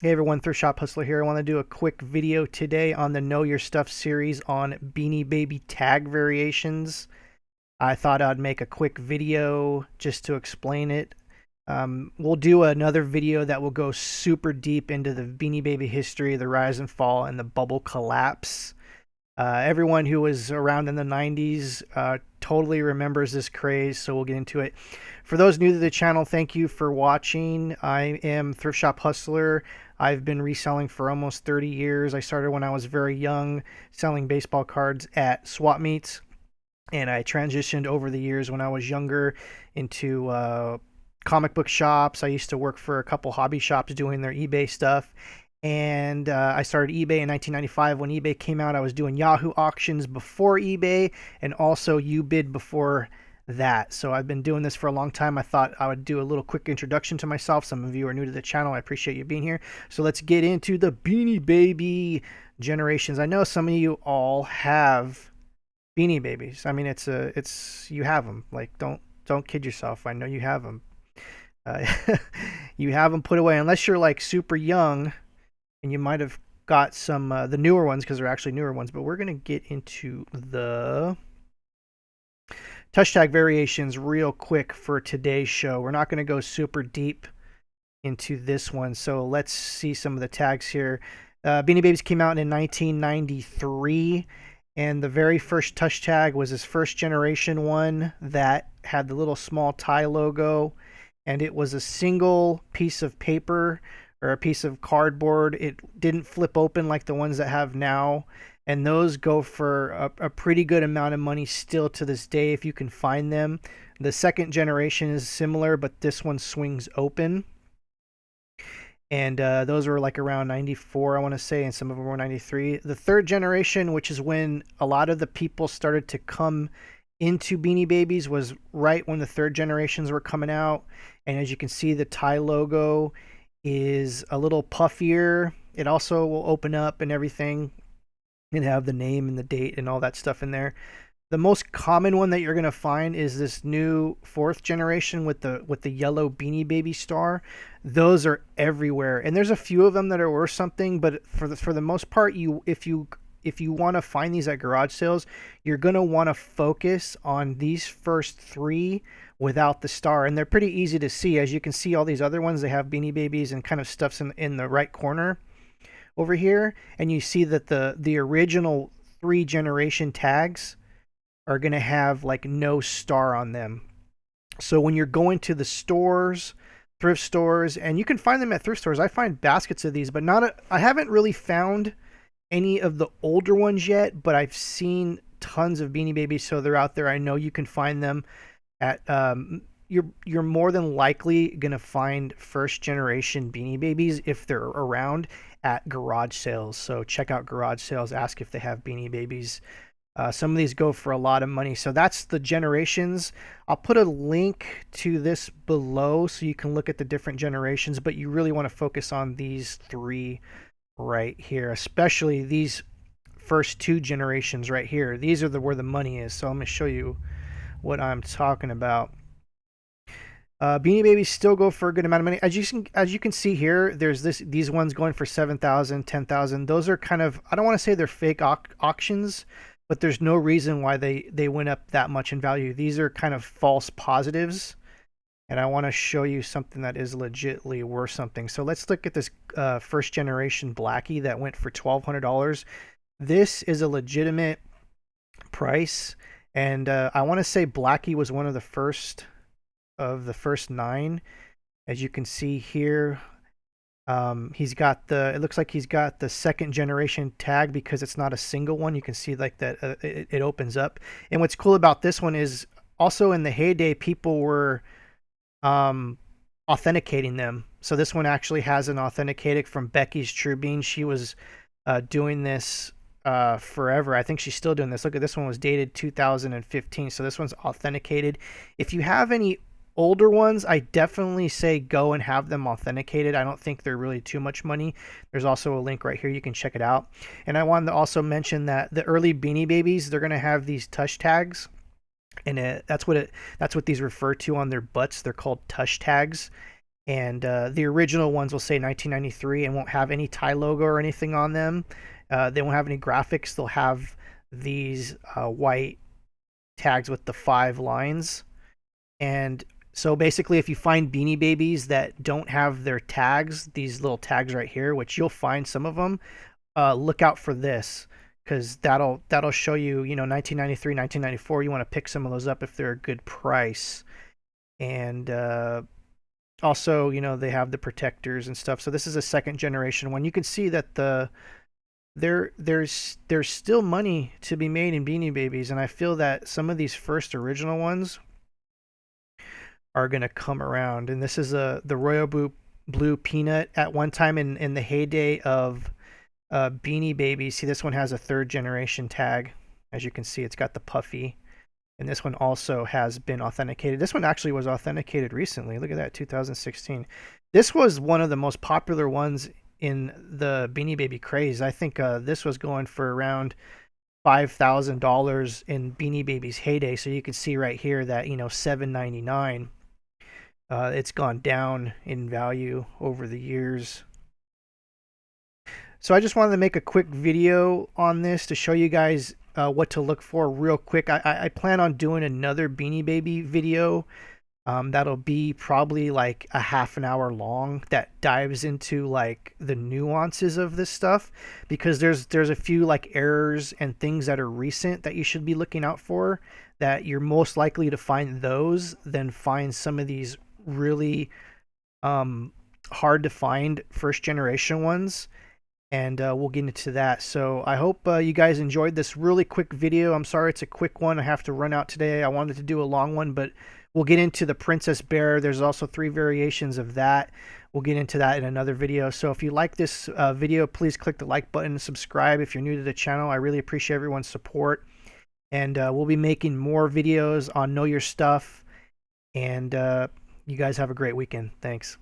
Hey everyone, Thrift Shop Hustler here. I want to do a quick video today on the Know Your Stuff series on Beanie Baby tag variations. I thought I'd make a quick video just to explain it. We'll do another video that will go super deep into the Beanie Baby history, the rise and fall, and the bubble collapse. Everyone who was around in the 90s totally remembers this craze, so we'll get into it. For those new to the channel, thank you for watching. I am Thrift Shop Hustler. I've been reselling for almost 30 years. I started when I was very young, selling baseball cards at swap meets, and I transitioned over the years when I was younger into comic book shops. I used to work for a couple hobby shops doing their eBay stuff, and I started eBay in 1995. When eBay came out, I was doing Yahoo auctions before eBay and also UBid before that. So I've been doing this for a long time. I thought I would do a little quick introduction to myself. Some of you are new to the channel. I appreciate you being here. So let's get into the Beanie Baby generations. I know some of you all have Beanie Babies. I mean, it's you have them. Like, don't kid yourself. I know you have them. Uh, you have them put away unless you're like super young, and you might have got some the newer ones because they're actually newer ones. But we're gonna get into the touch tag variations real quick for today's show. We're not gonna go super deep into this one, so let's see some of the tags here. Beanie Babies came out in 1993, and the very first touch tag was this first generation one that had the little small tie logo, and it was a single piece of paper or a piece of cardboard. It didn't flip open like the ones that have now, and those go for a pretty good amount of money still to this day if you can find them. The second generation is similar, but this one swings open, and those were like around 94, I want to say, and some of them were 93. The third generation, which is when a lot of the people started to come into Beanie Babies, was right when the third generations were coming out. And as you can see, the tie logo is a little puffier. It also will open up and everything and have the name and the date and all that stuff in there. The most common one that you're going to find is this new fourth generation with the yellow Beanie Baby star. Those are everywhere, and there's a few of them that are worth something, but for the most part, if you want to find these at garage sales, you're going to want to focus on these first three without the star, and they're pretty easy to see. As you can see, all these other ones, they have Beanie Babies and kind of stuffs in the right corner over here, and you see that the original three generation tags are going to have like no star on them. So when you're going to the stores, thrift stores, and you can find them at thrift stores, I find baskets of these, but I haven't really found any of the older ones yet, but I've seen tons of Beanie Babies, so they're out there. I know you can find them at you're more than likely going to find first generation Beanie Babies if they're around at garage sales. So check out garage sales, ask if they have Beanie Babies. Some of these go for a lot of money. So that's the generations. I'll put a link to this below so you can look at the different generations, but you really want to focus on these three right here, especially these first two generations right here. These are where the money is. So I'm going to show you what I'm talking about. Beanie Babies still go for a good amount of money. As you can see here, there's these ones going for 7,000, 10,000. Those are kind of, I don't want to say they're fake auctions, but there's no reason why they went up that much in value. These are kind of false positives, and I want to show you something that is legitimately worth something. So let's look at this first generation Blackie that went for $1,200. This is a legitimate price, and I want to say Blackie was one of the first nine. As you can see here, he's got it looks like he's got the second generation tag because it's not a single one. You can see like that it opens up. And what's cool about this one is also in the heyday, people were authenticating them. So this one actually has an authenticated from Becky's True Bean. She was doing this forever. I think she's still doing this. Look at this one, was dated 2015. So this one's authenticated. If you have any older ones, I definitely say go and have them authenticated. I don't think they're really too much money. There's also a link right here. You can check it out. And I wanted to also mention that the early Beanie Babies, they're going to have these touch tags, and that's what these refer to on their butts. They're called touch tags. And the original ones will say 1993 and won't have any Thai logo or anything on them. They won't have any graphics. They'll have these white tags with the 5 lines. And so basically, if you find Beanie Babies that don't have their tags, these little tags right here, which you'll find some of them, look out for this, because that'll show you, 1993, 1994. You want to pick some of those up if they're a good price. And also, they have the protectors and stuff. So this is a second generation one. You can see that there's still money to be made in Beanie Babies, and I feel that some of these first original ones are gonna come around. And this is the Royal Blue Peanut at one time in the heyday of Beanie Babies. See, this one has a third generation tag. As you can see, it's got the puffy. And this one also has been authenticated. This one actually was authenticated recently. Look at that, 2016. This was one of the most popular ones in the Beanie Baby craze. I think this was going for around $5,000 in Beanie Baby's heyday. So you can see right here that, $7.99. It's gone down in value over the years. So I just wanted to make a quick video on this to show you guys what to look for real quick. I plan on doing another Beanie Baby video that'll be probably like a half an hour long that dives into like the nuances of this stuff, because there's a few like errors and things that are recent that you should be looking out for, that you're most likely to find those than find some of these really hard to find first generation ones. And we'll get into that. So I hope you guys enjoyed this really quick video. I'm sorry it's a quick one. I have to run out today. I wanted to do a long one, but we'll get into the Princess Bear. There's also 3 variations of that. We'll get into that in another video. So if you like this video, please click the like button and subscribe if you're new to the channel. I really appreciate everyone's support. And we'll be making more videos on Know Your Stuff. And you guys have a great weekend. Thanks.